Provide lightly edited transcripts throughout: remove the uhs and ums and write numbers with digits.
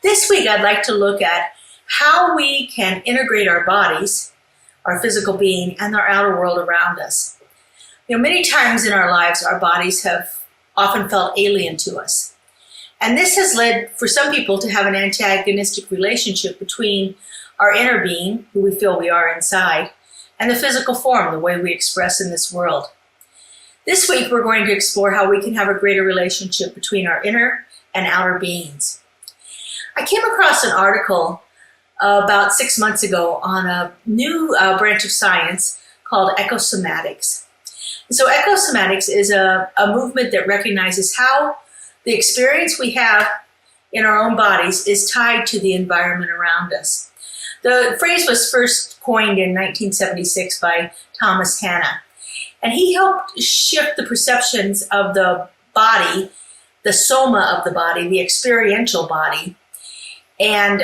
This week, I'd like to look at how we can integrate our bodies, our physical being, and our outer world around us. Many times in our lives, our bodies have often felt alien to us. And this has led, for some people, to have an antagonistic relationship between our inner being, who we feel we are inside, and the physical form, the way we express in this world. This week, we're going to explore how we can have a greater relationship between our inner and outer beings. I came across an article about 6 months ago on a new branch of science called ecosomatics. So ecosomatics is a movement that recognizes how the experience we have in our own bodies is tied to the environment around us. The phrase was first coined in 1976 by Thomas Hanna, and he helped shift the perceptions of the body, the soma of the body, the experiential body, and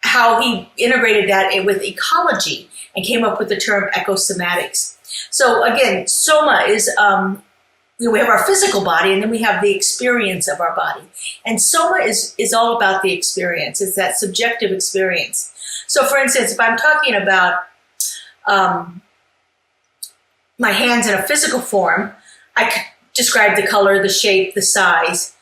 how he integrated that with ecology and came up with the term ecosomatics. So again, soma is, we have our physical body, and then we have the experience of our body. And soma is all about the experience. It's that subjective experience. So for instance, if I'm talking about my hands in a physical form, I could describe the color, the shape, the size.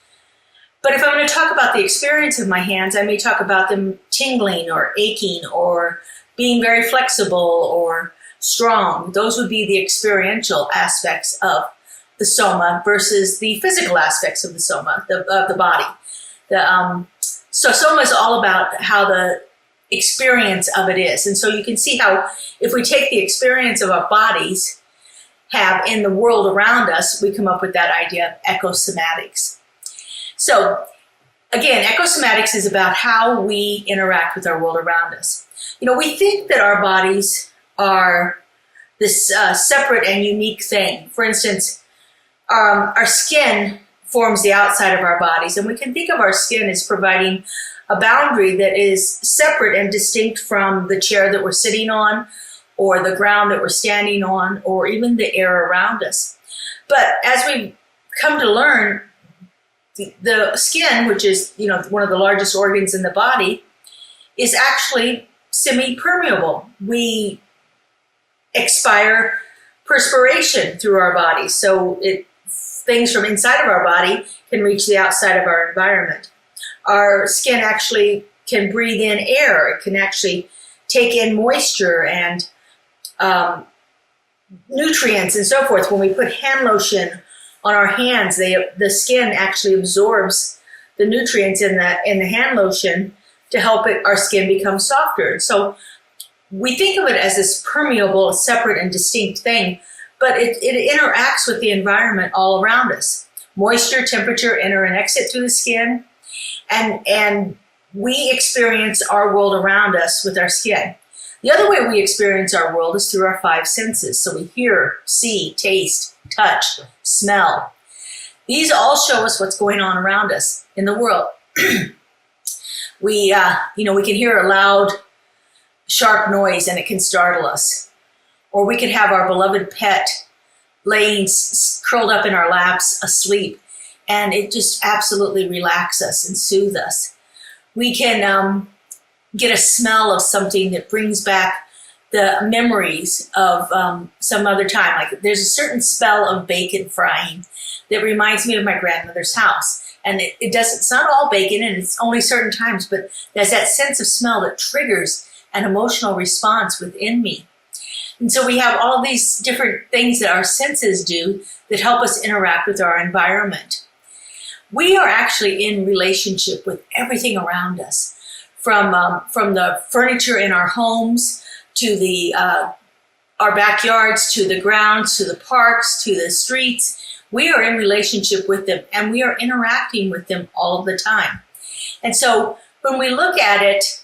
But if I'm going to talk about the experience of my hands, I may talk about them tingling or aching or being very flexible or strong. Those would be the experiential aspects of the soma versus the physical aspects of the soma, of the body. So soma is all about how the experience of it is. And so you can see how if we take the experience of our bodies have in the world around us, we come up with that idea of ecosomatics. So again, ecosomatics is about how we interact with our world around us. We think that our bodies are this separate and unique thing. For instance, our skin forms the outside of our bodies, and we can think of our skin as providing a boundary that is separate and distinct from the chair that we're sitting on, or the ground that we're standing on, or even the air around us. But as we come to learn, the skin, which is one of the largest organs in the body, is actually semi-permeable. We expire perspiration through our bodies, so things from inside of our body can reach the outside of our environment. Our skin actually can breathe in air. It can actually take in moisture and nutrients and so forth. When we put hand lotion on our hands, the skin actually absorbs the nutrients in the hand lotion to help our skin become softer. So we think of it as this permeable, separate and distinct thing, but it interacts with the environment all around us. Moisture, temperature enter and exit through the skin, and we experience our world around us with our skin. The other way we experience our world is through our five senses. So we hear, see, taste, touch, smell. These all show us what's going on around us in the world. We can hear a loud, sharp noise and it can startle us. Or we could have our beloved pet laying curled up in our laps asleep, and it just absolutely relaxes us and soothes us. We can get a smell of something that brings back the memories of some other time. Like there's a certain smell of bacon frying that reminds me of my grandmother's house. And it's not all bacon, and it's only certain times, but there's that sense of smell that triggers an emotional response within me. And so we have all these different things that our senses do that help us interact with our environment. We are actually in relationship with everything around us, from the furniture in our homes to our backyards, to the grounds, to the parks, to the streets. We are in relationship with them, and we are interacting with them all the time. And so when we look at it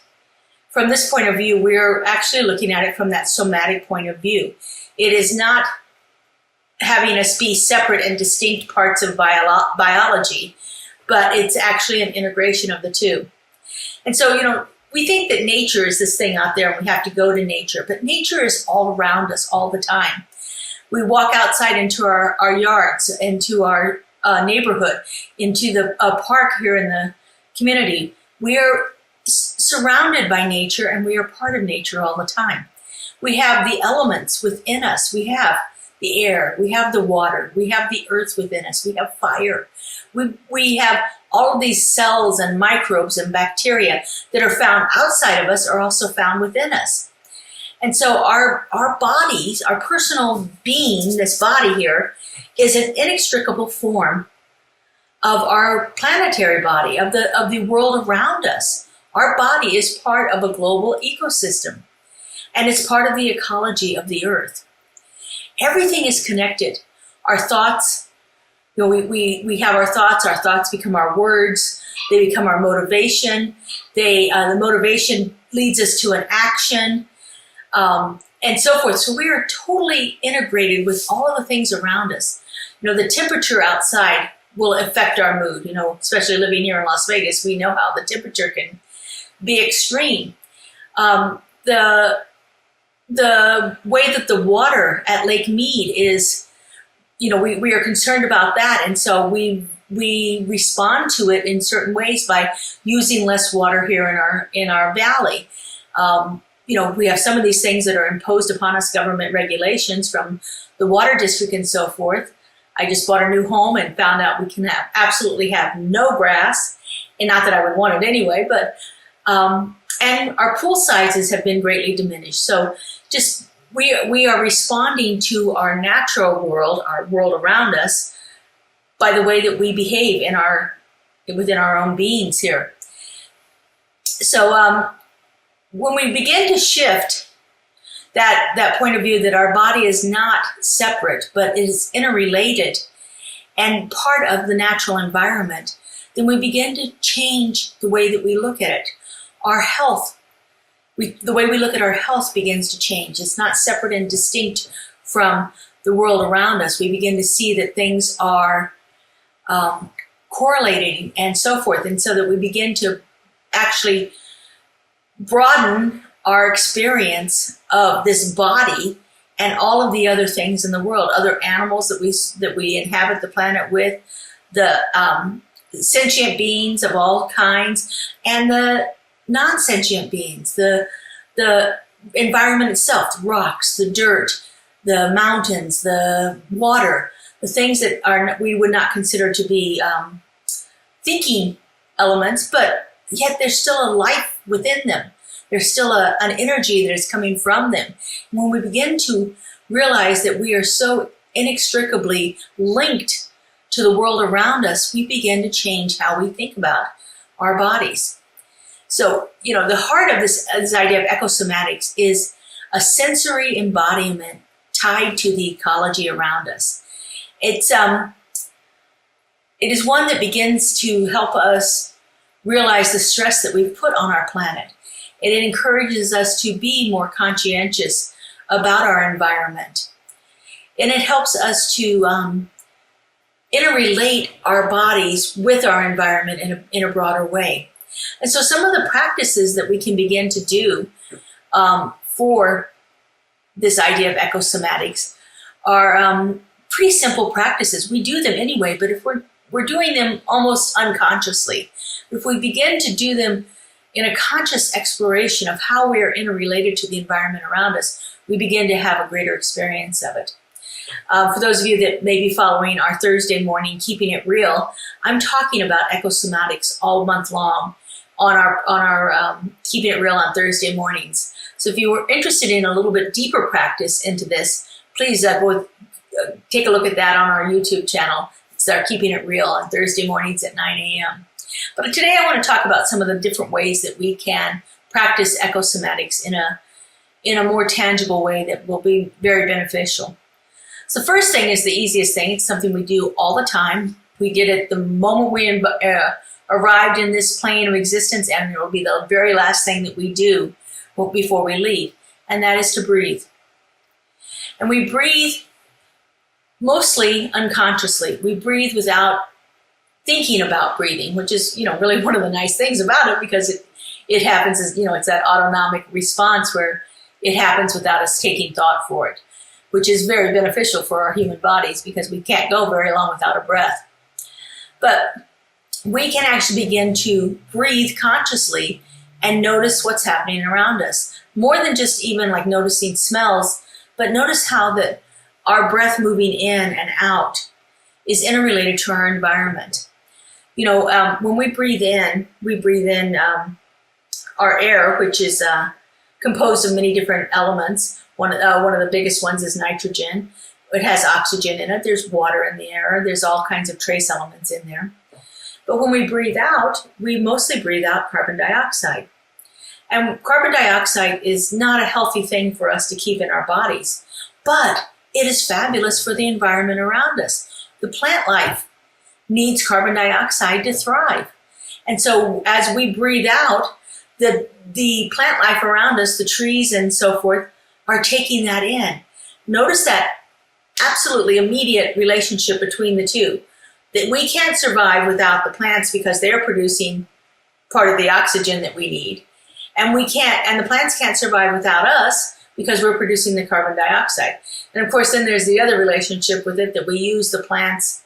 from this point of view, we're actually looking at it from that somatic point of view. It is not having us be separate and distinct parts of biology, but it's actually an integration of the two. And so, we think that nature is this thing out there and we have to go to nature, but nature is all around us all the time. We walk outside into our yards, into our neighborhood, into the park here in the community. We are surrounded by nature, and we are part of nature all the time. We have the elements within us. We have the air, we have the water, we have the earth within us, we have fire. We have all of these cells and microbes and bacteria that are found outside of us are also found within us. And so our bodies, our personal being, this body here, is an inextricable form of our planetary body, of the world around us. Our body is part of a global ecosystem, and it's part of the ecology of the earth. Everything is connected. Our thoughts, we have our thoughts become our words, they become our motivation, the motivation leads us to an action, and so forth. So we are totally integrated with all of the things around us. The temperature outside will affect our mood, especially living here in Las Vegas, we know how the temperature can be extreme. The way that the water at Lake Mead is, we are concerned about that. And so we respond to it in certain ways by using less water here in our valley. We have some of these things that are imposed upon us, government regulations from the water district and so forth. I just bought a new home and found out we can absolutely have no grass, and not that I would want it anyway, but and our pool sizes have been greatly diminished. So just we are responding to our natural world, our world around us, by the way that we behave within our own beings here. So when we begin to shift that point of view that our body is not separate, but is interrelated and part of the natural environment, then we begin to change the way that we look at it. Our health, the way we look at our health begins to change. It's not separate and distinct from the world around us. We begin to see that things are correlating and so forth. And so that we begin to actually broaden our experience of this body and all of the other things in the world, other animals that we inhabit the planet with, the sentient beings of all kinds, and the non-sentient beings, the environment itself, the rocks, the dirt, the mountains, the water, the things that we would not consider to be thinking elements, but yet there's still a life within them. There's still an energy that is coming from them. And when we begin to realize that we are so inextricably linked to the world around us, we begin to change how we think about our bodies. So, the heart of this idea of ecosomatics is a sensory embodiment tied to the ecology around us. It is one that begins to help us realize the stress that we've put on our planet. It encourages us to be more conscientious about our environment. And it helps us to interrelate our bodies with our environment in a broader way. And so some of the practices that we can begin to do for this idea of ecosomatics are pretty simple practices. We do them anyway, but if we're doing them almost unconsciously, if we begin to do them in a conscious exploration of how we are interrelated to the environment around us, we begin to have a greater experience of it. For those of you that may be following our Thursday morning Keeping It Real, I'm talking about ecosomatics all month long on our Keeping It Real on Thursday mornings. So if you were interested in a little bit deeper practice into this, please go take a look at that on our YouTube channel. It's our Keeping It Real on Thursday mornings at 9 a.m. But today I want to talk about some of the different ways that we can practice ecosomatics in a more tangible way that will be very beneficial. So first thing is the easiest thing. It's something we do all the time. We did it the moment we arrived in this plane of existence, and it will be the very last thing that we do before we leave, and that is to breathe. And we breathe mostly unconsciously. We breathe without thinking about breathing, which is, really one of the nice things about it, because it happens as, it's that autonomic response where it happens without us taking thought for it, which is very beneficial for our human bodies because we can't go very long without a breath. But we can actually begin to breathe consciously and notice what's happening around us. More than just even like noticing smells, but notice how that our breath moving in and out is interrelated to our environment. When we breathe in our air, which is composed of many different elements. One of the biggest ones is nitrogen. It has oxygen in it. There's water in the air. There's all kinds of trace elements in there. But when we breathe out, we mostly breathe out carbon dioxide. And carbon dioxide is not a healthy thing for us to keep in our bodies, but it is fabulous for the environment around us. The plant life needs carbon dioxide to thrive. And so as we breathe out, the plant life around us, the trees and so forth, are taking that in. Notice that absolutely immediate relationship between the two, that we can't survive without the plants because they're producing part of the oxygen that we need. And the plants can't survive without us because we're producing the carbon dioxide. And of course, then there's the other relationship with it, that we use the plants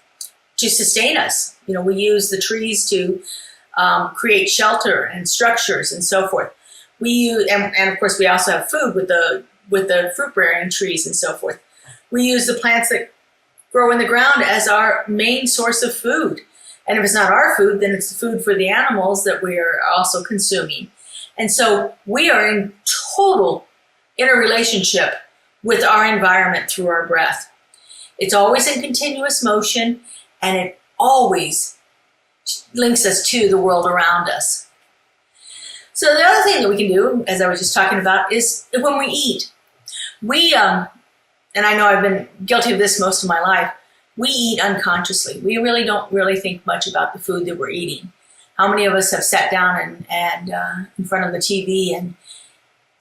to sustain us. We use the trees to create shelter and structures and so forth. And of course we also have food with the fruit-bearing trees and so forth. We use the plants that grow in the ground as our main source of food. And if it's not our food, then it's the food for the animals that we are also consuming. And so we are in total interrelationship with our environment through our breath. It's always in continuous motion, and it always links us to the world around us. So the other thing that we can do, as I was just talking about, is when we eat. And I know I've been guilty of this most of my life, we eat unconsciously. We really don't think much about the food that we're eating. How many of us have sat down and in front of the TV and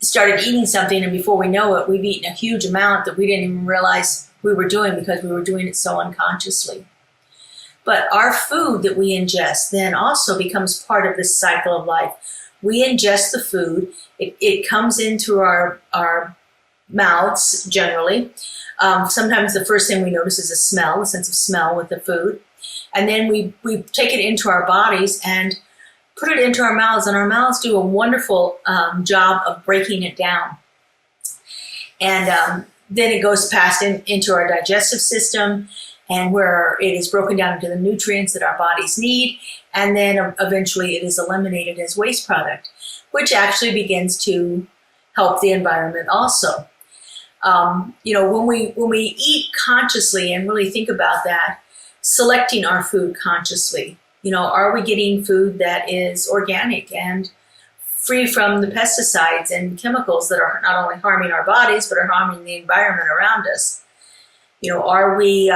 started eating something, and before we know it, we've eaten a huge amount that we didn't even realize we were doing because we were doing it so unconsciously. But our food that we ingest then also becomes part of this cycle of life. We ingest the food. It comes into our mouths generally. Sometimes the first thing we notice is a sense of smell with the food. And then we take it into our bodies and put it into our mouths. And our mouths do a wonderful job of breaking it down. And then it goes past into our digestive system, and where it is broken down into the nutrients that our bodies need, and then eventually it is eliminated as waste product, which actually begins to help the environment also. When we eat consciously and really think about that, selecting our food consciously, are we getting food that is organic and free from the pesticides and chemicals that are not only harming our bodies, but are harming the environment around us? Are we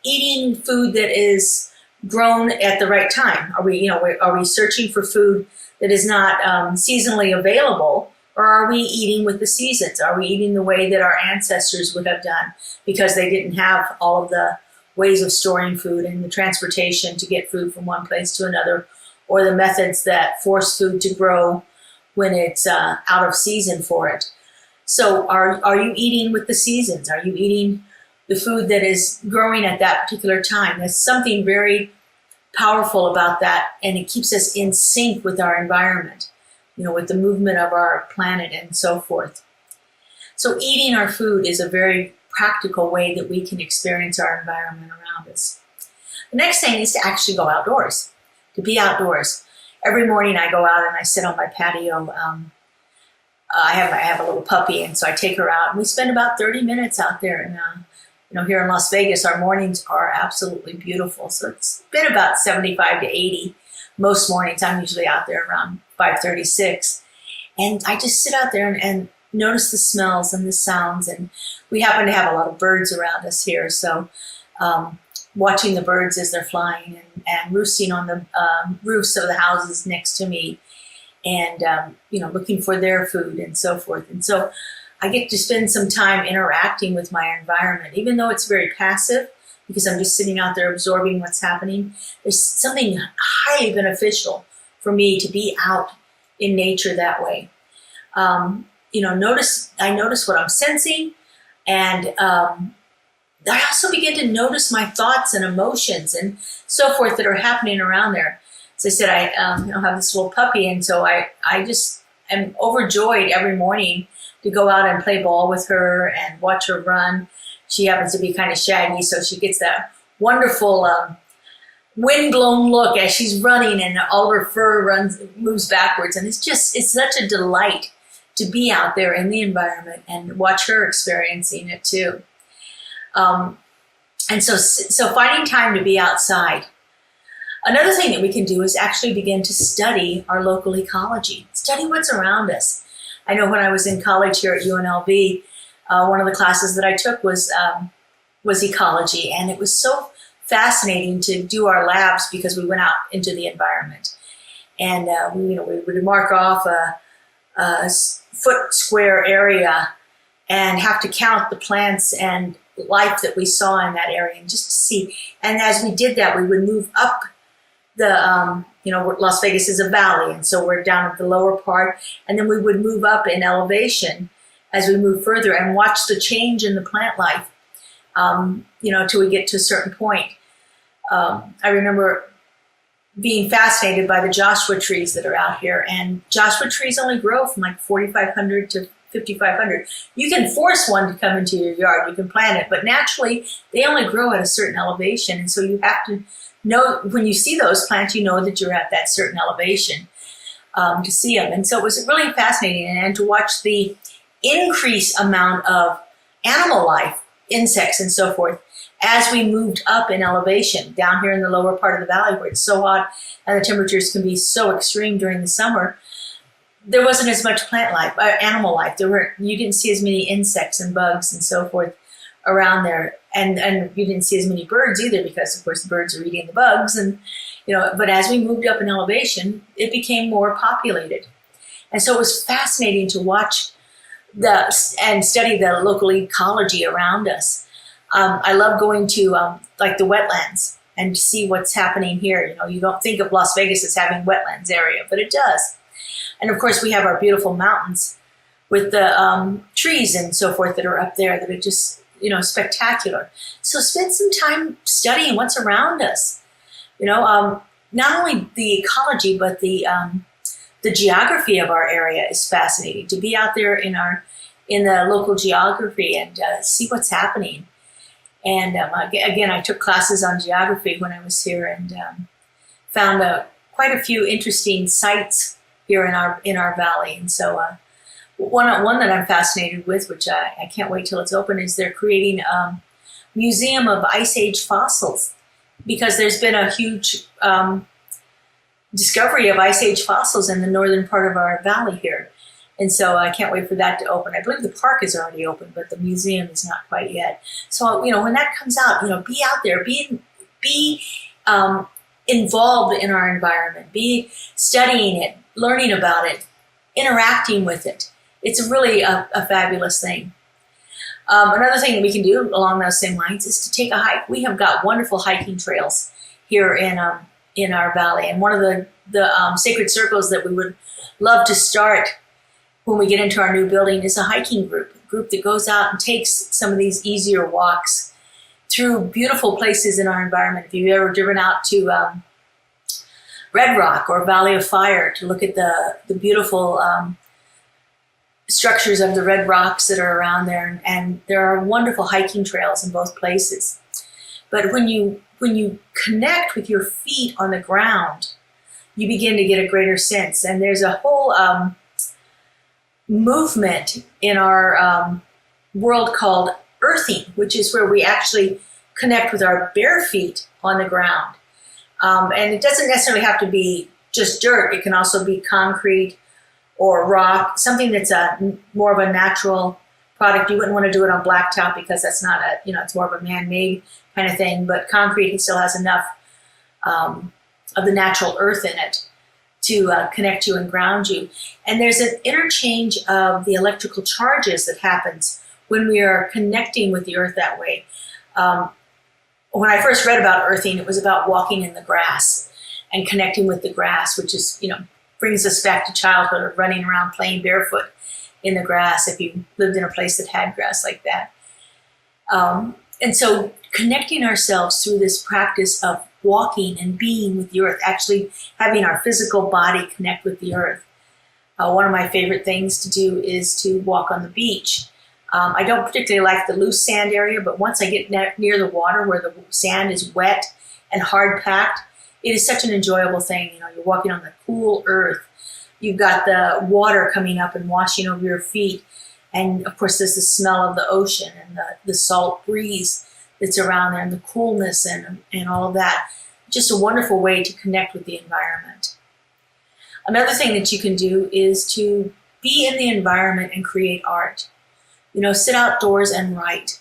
eating food that is grown at the right time? Are we searching for food that is not seasonally available, or are we eating with the seasons? Are we eating the way that our ancestors would have done because they didn't have all of the ways of storing food and the transportation to get food from one place to another, or the methods that force food to grow when it's out of season for it? So are you eating with the seasons? Are you eating the food that is growing at that particular time? There's something very powerful about that, and it keeps us in sync with our environment, with the movement of our planet and so forth. So eating our food is a very practical way that we can experience our environment around us. The next thing is to actually go outdoors, to be outdoors. Every morning I go out and I sit on my patio. I have a little puppy, and so I take her out, and we spend about 30 minutes out there. And here in Las Vegas, our mornings are absolutely beautiful. So it's been about 75 to 80 most mornings. I'm usually out there around 5:36, and I just sit out there and notice the smells and the sounds. And we happen to have a lot of birds around us here, so watching the birds as they're flying and roosting on the roofs of the houses next to me, and looking for their food and so forth. And so I get to spend some time interacting with my environment, even though it's very passive, because I'm just sitting out there absorbing what's happening. There's something highly beneficial for me to be out in nature that way. I notice what I'm sensing, and I also begin to notice my thoughts and emotions and so forth that are happening around there. as I said, I have this little puppy, and so I just am overjoyed every morning to go out and play ball with her and watch her run. She happens to be kind of shaggy, so she gets that wonderful wind-blown look as she's running, and all her fur moves backwards, and it's such a delight to be out there in the environment and watch her experiencing it too. And so finding time to be outside. Another thing that we can do is actually begin to study our local ecology, study what's around us. I know when I was in college here at UNLV, one of the classes that I took was ecology, and it was so fascinating to do our labs because we went out into the environment, and we would mark off a foot square area and have to count the plants and life that we saw in that area, and just to see. And as we did that, we would move up the Las Vegas is a valley, and so we're down at the lower part, and then we would move up in elevation as we move further and watch the change in the plant life, till we get to a certain point. I remember being fascinated by the Joshua trees that are out here, and Joshua trees only grow from like 4,500 to 5,500. You can force one to come into your yard, you can plant it, but naturally they only grow at a certain elevation, and so you have to know, when you see those plants, you know that you're at that certain elevation to see them. And so it was really fascinating, and to watch the increased amount of animal life, insects and so forth, as we moved up in elevation down here in the lower part of the valley where it's so hot and the temperatures can be so extreme during the summer. There wasn't as much plant life, animal life. You didn't see as many insects and bugs and so forth around there, and you didn't see as many birds either, because of course the birds are eating the bugs, and but as we moved up in elevation, it became more populated. And so it was fascinating to watch and study the local ecology around us. I love going to like the wetlands and see what's happening here. You don't think of Las Vegas as having wetlands area, but it does. And of course we have our beautiful mountains with the trees and so forth that are up there that are just spectacular. So spend some time studying what's around us. Not only the ecology, but the geography of our area is fascinating. To be out there in the local geography and see what's happening. And again, I took classes on geography when I was here, and found quite a few interesting sites here in our valley. And so one that I'm fascinated with, which I can't wait till it's open, is they're creating a museum of Ice Age fossils, because there's been a huge discovery of Ice Age fossils in the northern part of our valley here. And so I can't wait for that to open. I believe the park is already open, but the museum is not quite yet. So, when that comes out, be out there, be involved in our environment, be studying it, learning about it, interacting with it. It's really a fabulous thing. Another thing that we can do along those same lines is to take a hike. We have got wonderful hiking trails here in our valley. And one of the sacred circles that we would love to start when we get into our new building is a hiking group, a group that goes out and takes some of these easier walks through beautiful places in our environment. If you've ever driven out to Red Rock or Valley of Fire to look at the beautiful structures of the red rocks that are around there, and there are wonderful hiking trails in both places. But when you connect with your feet on the ground, you begin to get a greater sense. And there's a whole movement in our world called earthing, which is where we actually connect with our bare feet on the ground. And it doesn't necessarily have to be just dirt. It can also be concrete or rock, something that's more of a natural product. You wouldn't want to do it on blacktop because that's not it's more of a man-made kind of thing, but concrete still has enough of the natural earth in it to connect you and ground you. And there's an interchange of the electrical charges that happens when we are connecting with the earth that way. When I first read about earthing, it was about walking in the grass and connecting with the grass, which is, brings us back to childhood, or running around playing barefoot in the grass if you lived in a place that had grass like that. And so connecting ourselves through this practice of walking and being with the earth, actually having our physical body connect with the earth. One of my favorite things to do is to walk on the beach. I don't particularly like the loose sand area, but once I get near the water where the sand is wet and hard packed, it is such an enjoyable thing. You know, you're walking on the cool earth. You've got the water coming up and washing over your feet. And of course, there's the smell of the ocean and the salt breeze that's around there and the coolness and all of that. Just a wonderful way to connect with the environment. Another thing that you can do is to be in the environment and create art. You know, sit outdoors and write.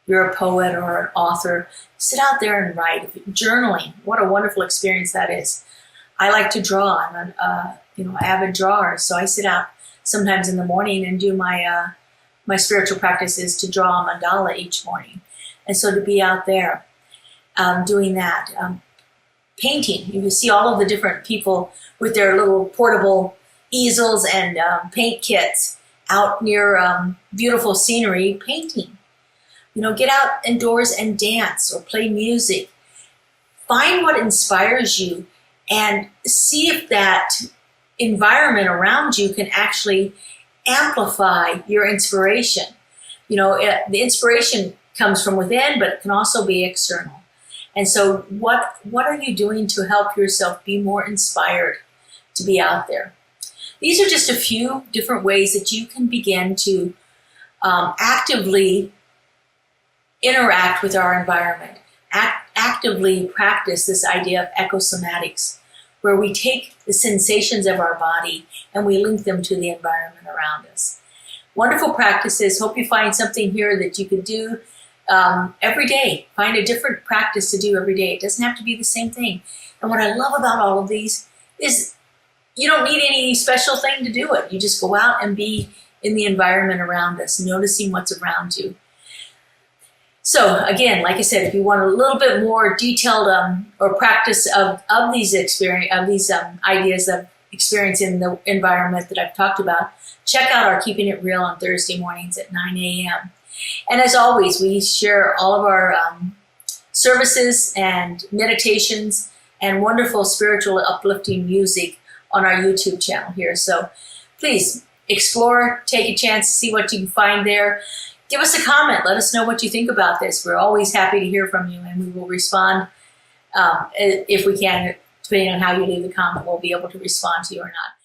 You're a poet or an author, sit out there and write. Journaling, what a wonderful experience that is. I like to draw. I'm an avid drawer, so I sit out sometimes in the morning and do my spiritual practice is to draw a mandala each morning. And so to be out there doing that. Painting, you can see all of the different people with their little portable easels and paint kits out near beautiful scenery painting. You know, get out indoors and dance or play music. Find what inspires you and see if that environment around you can actually amplify your inspiration. You know, the inspiration comes from within, but it can also be external. And so what are you doing to help yourself be more inspired to be out there? These are just a few different ways that you can begin to actively interact with our environment, actively practice this idea of ecosomatics, where we take the sensations of our body and we link them to the environment around us. Wonderful practices. Hope you find something here that you could do every day. Find a different practice to do every day. It doesn't have to be the same thing. And what I love about all of these is you don't need any special thing to do it. You just go out and be in the environment around us, noticing what's around you. So again, like I said, if you want a little bit more detailed or practice of these ideas of experiencing the environment that I've talked about, check out our Keeping It Real on Thursday mornings at 9 a.m. And as always, we share all of our services and meditations and wonderful spiritual uplifting music on our YouTube channel here. So please explore, take a chance to see what you can find there. Give us a comment. Let us know what you think about this. We're always happy to hear from you, and we will respond if we can. Depending on how you leave the comment, we'll be able to respond to you or not.